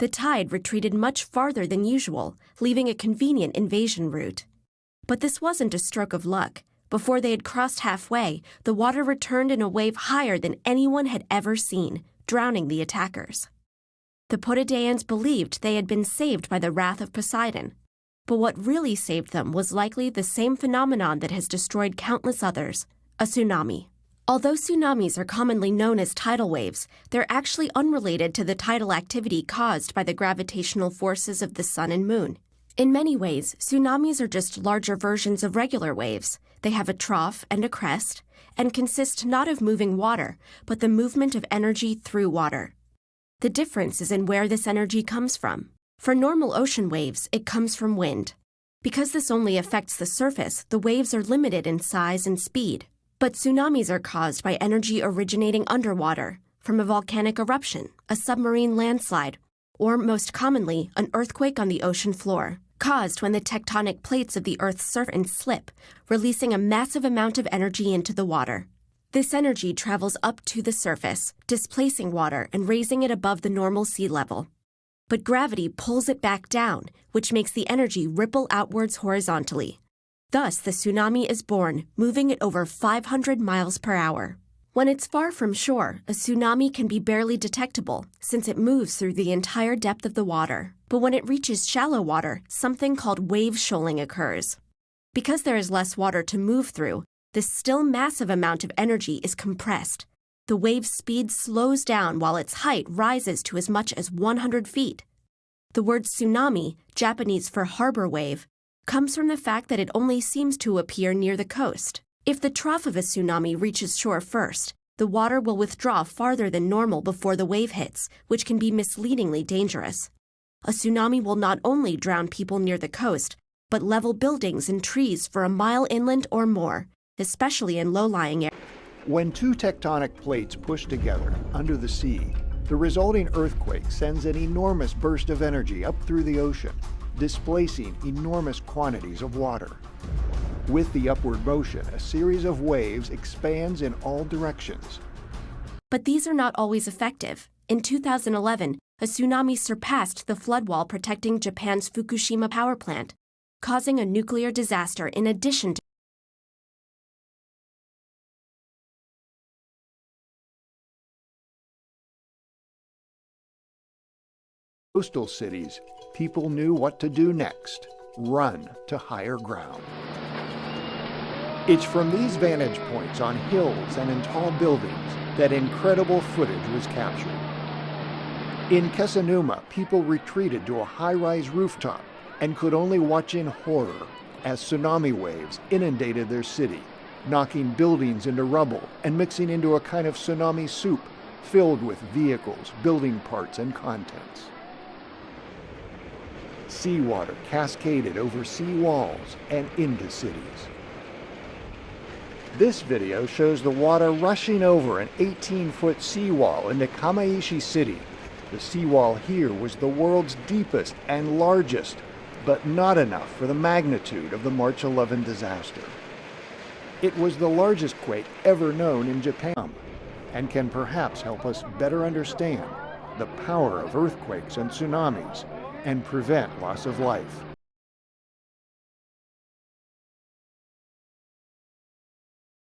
The tide retreated much farther than usual, leaving a convenient invasion route. But this wasn't a stroke of luck. Before they had crossed halfway, the water returned in a wave higher than anyone had ever seen, drowning the attackers. The Potidaeans believed they had been saved by the wrath of Poseidon. But what really saved them was likely the same phenomenon that has destroyed countless others, a tsunami. Although tsunamis are commonly known as tidal waves, they're actually unrelated to the tidal activity caused by the gravitational forces of the sun and moon. In many ways, tsunamis are just larger versions of regular waves. They have a trough and a crest, and consist not of moving water, but the movement of energy through water. The difference is in where this energy comes from. For normal ocean waves, it comes from wind. Because this only affects the surface, the waves are limited in size and speed. But tsunamis are caused by energy originating underwater, from a volcanic eruption, a submarine landslide, or most commonly, an earthquake on the ocean floor, caused when the tectonic plates of the Earth's surface slip, releasing a massive amount of energy into the water. This energy travels up to the surface, displacing water and raising it above the normal sea level. But gravity pulls it back down, which makes the energy ripple outwards horizontally. Thus, the tsunami is born, moving at over 500 miles per hour. When it's far from shore, a tsunami can be barely detectable, since it moves through the entire depth of the water. But when it reaches shallow water, something called wave shoaling occurs. Because there is less water to move through, this still massive amount of energy is compressed. The wave's speed slows down while its height rises to as much as 100 feet. The word tsunami, Japanese for harbor wave, comes from the fact that it only seems to appear near the coast. If the trough of a tsunami reaches shore first, the water will withdraw farther than normal before the wave hits, which can be misleadingly dangerous. A tsunami will not only drown people near the coast, but level buildings and trees for a mile inland or more, especially in low-lying areas. When two tectonic plates push together under the sea, the resulting earthquake sends an enormous burst of energy up through the ocean, displacing enormous quantities of water. With the upward motion, a series of waves expands in all directions. But these are not always effective. In 2011, a tsunami surpassed the flood wall protecting Japan's Fukushima power plant, causing a nuclear disaster in addition to coastal cities, people knew what to do next: run to higher ground. It's from these vantage points on hills and in tall buildings that incredible footage was captured. In Tsunami, people retreated to a high-rise rooftop and could only watch in horror as tsunami waves inundated their city, knocking buildings into rubble and mixing into a kind of tsunami soup filled with vehicles, building parts, and contents. Seawater cascaded over sea walls and into cities. This video shows the water rushing over an 18-foot seawall into Kamaishi City. The seawall here was the world's deepest and largest, but not enough for the magnitude of the March 11 disaster. It was the largest quake ever known in Japan, and can perhaps help us better understand the power of earthquakes and tsunamis and prevent loss of life.